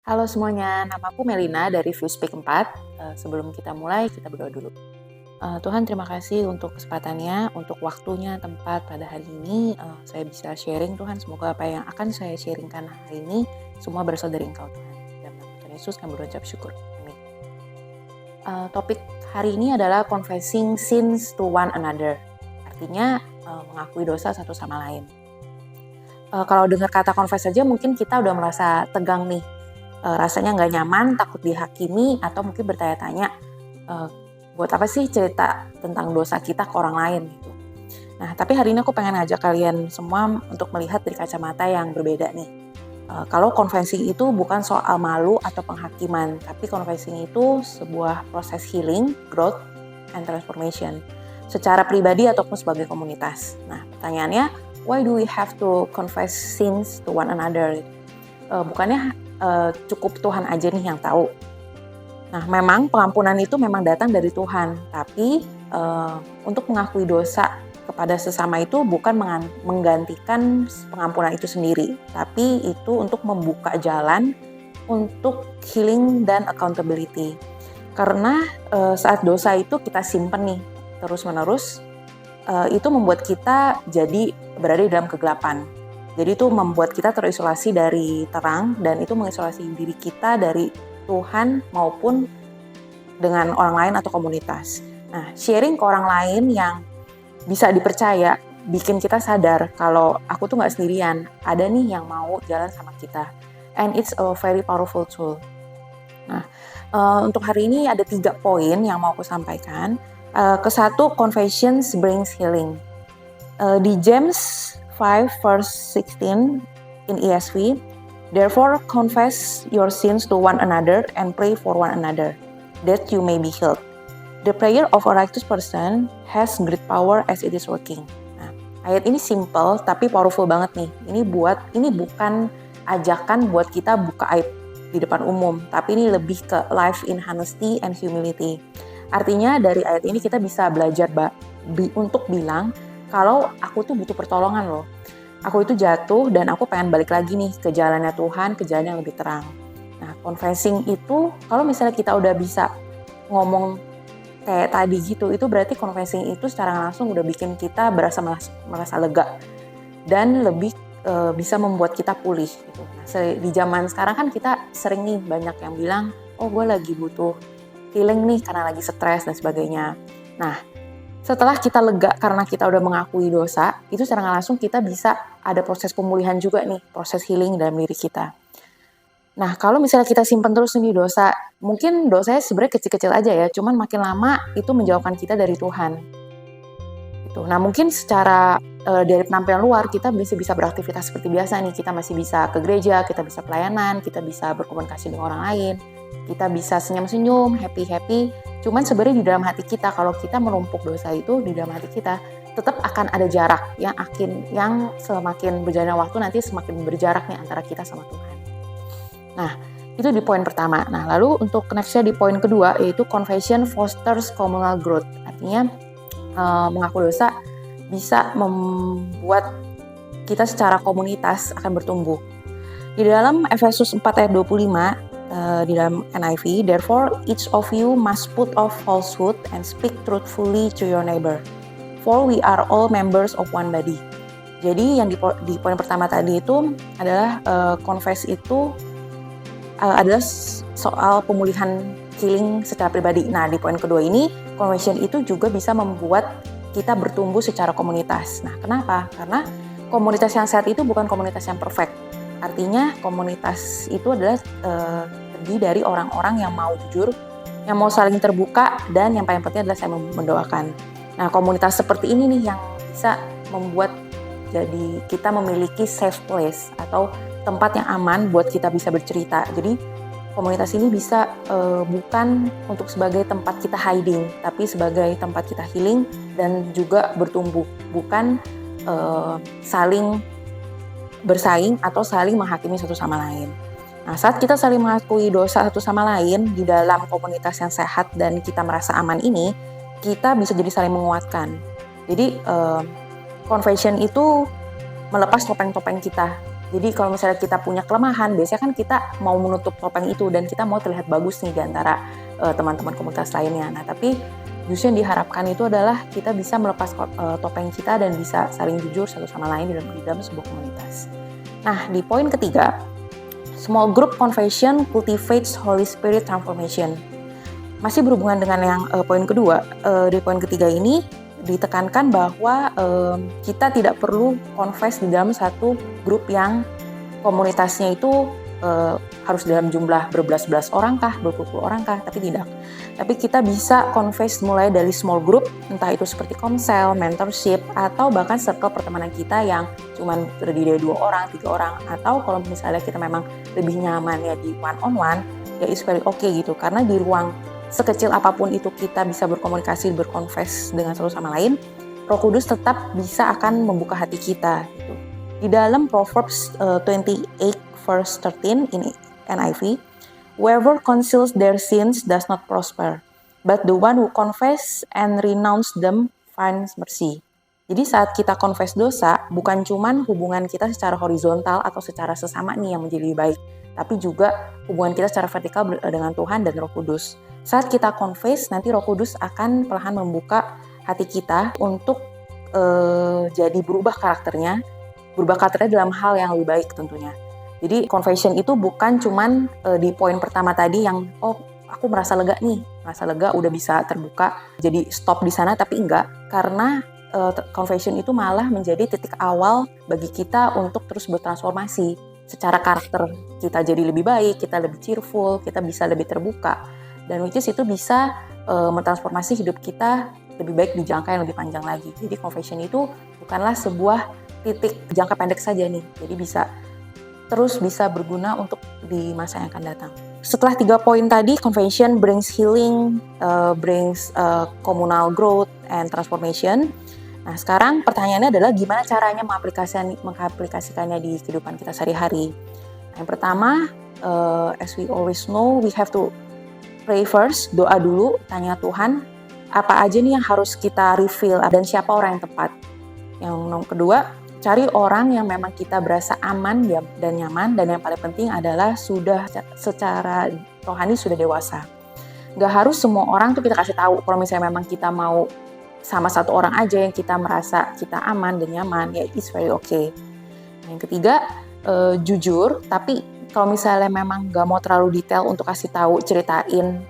Halo semuanya, namaku Melina dari ViewSpeak 4. Sebelum kita mulai, kita berdoa dulu. Tuhan, terima kasih untuk kesempatannya, untuk waktunya, tempat pada hari ini. Saya bisa sharing, Tuhan. Semoga apa yang akan saya sharingkan hari ini, semua berasal dari Engkau, Tuhan. Dalam nama Tuhan Yesus, kami berucap syukur. Amin. Topik hari ini adalah confessing sins to one another. Artinya, mengakui dosa satu sama lain. Kalau dengar kata confess saja, mungkin kita udah merasa tegang nih. Rasanya nggak nyaman, takut dihakimi, atau mungkin bertanya-tanya, buat apa sih cerita tentang dosa kita ke orang lain gitu. Nah, tapi hari ini aku pengen ngajak kalian semua untuk melihat dari kacamata yang berbeda nih. Kalau confessing itu bukan soal malu atau penghakiman, tapi confessing itu sebuah proses healing, growth, and transformation. Secara pribadi ataupun sebagai komunitas. Nah, pertanyaannya, why do we have to confess sins to one another? Bukannya cukup Tuhan aja nih yang tahu. Nah, memang pengampunan itu memang datang dari Tuhan, tapi untuk mengakui dosa kepada sesama itu bukan menggantikan pengampunan itu sendiri, tapi itu untuk membuka jalan untuk healing dan accountability. Karena saat dosa itu kita simpen nih terus-menerus, itu membuat kita jadi berada di dalam kegelapan. Jadi itu membuat kita terisolasi dari terang, dan itu mengisolasi diri kita dari Tuhan maupun dengan orang lain atau komunitas. Nah, sharing ke orang lain yang bisa dipercaya bikin kita sadar kalau aku tuh nggak sendirian, ada nih yang mau jalan sama kita. And it's a very powerful tool. Nah, untuk hari ini ada 3 poin yang mau aku sampaikan. Kesatu, confessions brings healing. Di James 5 verse 16 in ESV, therefore confess your sins to one another and pray for one another, that you may be healed. The prayer of a righteous person has great power as it is working. Nah, ayat ini simple tapi powerful banget nih. Ini bukan ajakan buat kita buka aib di depan umum, tapi ini lebih ke life in honesty and humility. Artinya dari ayat ini kita bisa belajar untuk bilang kalau aku tuh butuh pertolongan loh. Aku itu jatuh dan aku pengen balik lagi nih ke jalannya Tuhan, ke jalan yang lebih terang. Nah, confessing itu kalau misalnya kita udah bisa ngomong kayak tadi gitu, itu berarti confessing itu secara langsung udah bikin kita merasa lega dan lebih bisa membuat kita pulih gitu. Nah, di zaman sekarang kan kita sering nih banyak yang bilang, oh gue lagi butuh healing nih karena lagi stres dan sebagainya. Nah, setelah kita lega karena kita udah mengakui dosa, itu secara langsung kita bisa ada proses pemulihan juga nih, proses healing dalam diri kita. Nah, kalau misalnya kita simpan terus nih dosa, mungkin dosanya sebenarnya kecil-kecil aja ya, cuman makin lama itu menjauhkan kita dari Tuhan. Gitu. Nah, mungkin secara dari penampilan luar kita bisa beraktivitas seperti biasa nih, kita masih bisa ke gereja, kita bisa pelayanan, kita bisa berkomunikasi dengan orang lain, kita bisa senyum-senyum, happy-happy. Cuman sebenarnya di dalam hati kita, kalau kita menumpuk dosa itu di dalam hati kita, tetap akan ada jarak yang semakin berjalannya waktu nanti semakin berjarak nih antara kita sama Tuhan. Nah, itu di poin pertama. Nah, lalu untuk nextnya di poin kedua, yaitu confession fosters communal growth. Artinya mengaku dosa bisa membuat kita secara komunitas akan bertumbuh. Di dalam Efesus 4 ayat 25, di dalam NIV, therefore each of you must put off falsehood and speak truthfully to your neighbor, for we are all members of one body. Jadi yang di poin pertama tadi itu adalah confess itu adalah soal pemulihan healing secara pribadi. Nah, di poin kedua ini, confession itu juga bisa membuat kita bertumbuh secara komunitas. Nah, kenapa? Karena komunitas yang sehat itu bukan komunitas yang perfect. Artinya komunitas itu adalah terdiri dari orang-orang yang mau jujur, yang mau saling terbuka, dan yang paling penting adalah saling mendoakan. Nah, komunitas seperti ini nih yang bisa membuat jadi kita memiliki safe place atau tempat yang aman buat kita bisa bercerita. Jadi komunitas ini bisa bukan untuk sebagai tempat kita hiding, tapi sebagai tempat kita healing dan juga bertumbuh, bukan saling bersaing atau saling menghakimi satu sama lain. Nah, saat kita saling mengakui dosa satu sama lain di dalam komunitas yang sehat dan kita merasa aman ini, kita bisa jadi saling menguatkan. Jadi confession itu melepas topeng-topeng kita. Jadi kalau misalnya kita punya kelemahan, biasanya kan kita mau menutup topeng itu dan kita mau terlihat bagus nih di antara teman-teman komunitas lainnya. Nah, tapi justru yang diharapkan itu adalah kita bisa melepas topeng kita dan bisa saling jujur satu sama lain di dalam sebuah komunitas. Nah, di poin ketiga, small group confession cultivates Holy Spirit transformation. Masih berhubungan dengan yang poin kedua, di poin ketiga ini ditekankan bahwa kita tidak perlu confess di dalam satu grup yang komunitasnya itu harus dalam jumlah berbelas-belas orang kah, berpuluh-puluh orang kah, tapi tidak. Tapi kita bisa confess mulai dari small group, entah itu seperti komsel, mentorship, atau bahkan circle pertemanan kita yang cuma terdiri dari 2 orang, 3 orang, atau kalau misalnya kita memang lebih nyaman ya di one on one, ya it's very okay gitu, karena di ruang sekecil apapun itu kita bisa berkomunikasi, berkonfes dengan satu sama lain, Roh Kudus tetap bisa akan membuka hati kita gitu. Di dalam Proverbs 28 verse 13 in NIV, whoever conceals their sins does not prosper, but the one who confess and renounce them finds mercy. Jadi saat kita confess dosa, bukan cuman hubungan kita secara horizontal atau secara sesama nih yang menjadi lebih baik, tapi juga hubungan kita secara vertikal dengan Tuhan dan Roh Kudus. Saat kita confess, nanti Roh Kudus akan perlahan membuka hati kita untuk jadi berubah karakternya dalam hal yang lebih baik tentunya. Jadi confession itu bukan cuman di poin pertama tadi yang aku merasa lega udah bisa terbuka, jadi stop di sana, tapi enggak, karena confession itu malah menjadi titik awal bagi kita untuk terus bertransformasi secara karakter kita jadi lebih baik, kita lebih cheerful, kita bisa lebih terbuka. Dan which is itu bisa mentransformasi hidup kita lebih baik di jangka yang lebih panjang lagi. Jadi confession itu bukanlah sebuah titik jangka pendek saja nih. Jadi bisa berguna untuk di masa yang akan datang. Setelah 3 poin tadi, confession brings healing, brings communal growth and transformation. Nah, sekarang pertanyaannya adalah gimana caranya mengaplikasikannya di kehidupan kita sehari-hari. Yang pertama, as we always know, we have to pray first, doa dulu, tanya Tuhan, apa aja nih yang harus kita reveal dan siapa orang yang tepat. Yang kedua, cari orang yang memang kita berasa aman dan nyaman, dan yang paling penting adalah sudah secara rohani sudah dewasa. Gak harus semua orang tuh kita kasih tahu, kalau misalnya memang kita mau sama satu orang aja yang kita merasa kita aman dan nyaman, ya it's very okay. Yang ketiga, jujur, tapi kalau misalnya memang gak mau terlalu detail untuk kasih tahu, ceritain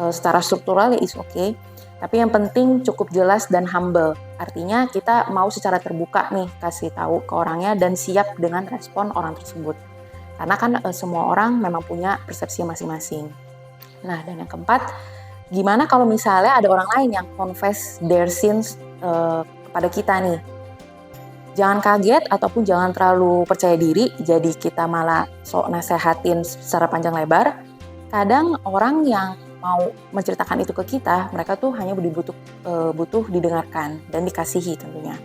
secara struktural ya is okay. Tapi yang penting cukup jelas dan humble. Artinya kita mau secara terbuka nih kasih tahu ke orangnya dan siap dengan respon orang tersebut. Karena kan semua orang memang punya persepsi masing-masing. Nah, dan yang keempat, gimana kalau misalnya ada orang lain yang confess their sins kepada kita nih. Jangan kaget ataupun jangan terlalu percaya diri, jadi kita malah sok nasehatin secara panjang lebar. Kadang orang yang mau menceritakan itu ke kita, mereka tuh hanya butuh didengarkan dan dikasihi tentunya.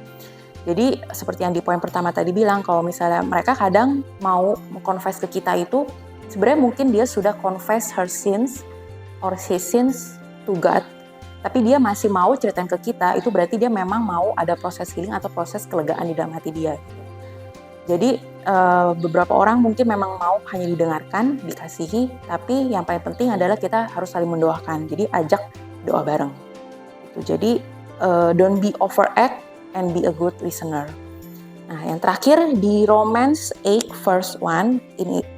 Jadi seperti yang di poin pertama tadi bilang, kalau misalnya mereka kadang mau confess ke kita itu, sebenarnya mungkin dia sudah confess her sins or his sins to God, tapi dia masih mau ceritain ke kita, itu berarti dia memang mau ada proses healing atau proses kelegaan di dalam hati dia. Jadi beberapa orang mungkin memang mau hanya didengarkan, dikasihi, tapi yang paling penting adalah kita harus saling mendoakan. Jadi ajak doa bareng. Jadi don't be overact and be a good listener. Nah, yang terakhir di Romans 8 verse 1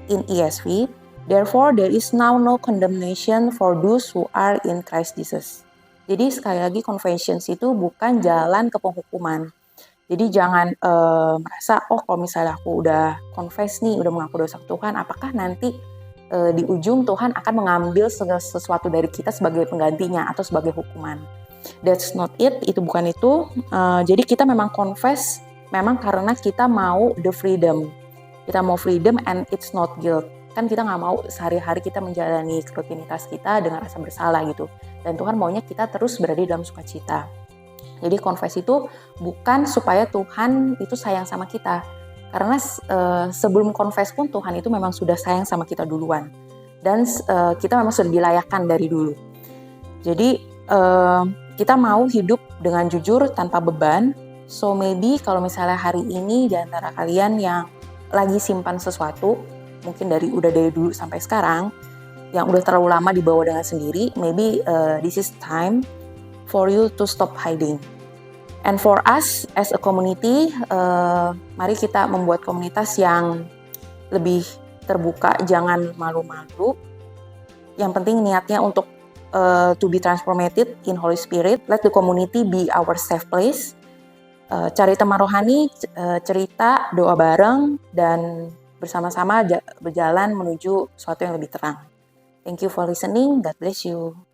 in ESV, therefore there is now no condemnation for those who are in Christ Jesus. Jadi sekali lagi confessions itu bukan jalan ke penghukuman. Jadi jangan merasa, kalau misalnya aku udah confess nih, udah mengaku dosa ke Tuhan, apakah nanti di ujung Tuhan akan mengambil sesuatu dari kita sebagai penggantinya atau sebagai hukuman. That's not it, itu bukan itu. Jadi kita memang confess memang karena kita mau the freedom. Kita mau freedom and it's not guilt. Kan kita gak mau sehari-hari kita menjalani rutinitas kita dengan rasa bersalah gitu. Dan Tuhan maunya kita terus berada dalam sukacita. Jadi confess itu bukan supaya Tuhan itu sayang sama kita. Karena sebelum confess pun Tuhan itu memang sudah sayang sama kita duluan. Dan kita memang sudah dilayakkan dari dulu. Jadi kita mau hidup dengan jujur tanpa beban. So maybe kalau misalnya hari ini di antara kalian yang lagi simpan sesuatu, mungkin udah dari dulu sampai sekarang, yang udah terlalu lama dibawa dengan sendiri, maybe this is time for you to stop hiding. And for us as a community, mari kita membuat komunitas yang lebih terbuka, jangan malu-malu. Yang penting niatnya untuk to be transformated in Holy Spirit. Let the community be our safe place. Cari teman rohani, cerita, doa bareng, dan bersama-sama berjalan menuju sesuatu yang lebih terang. Thank you for listening. God bless you.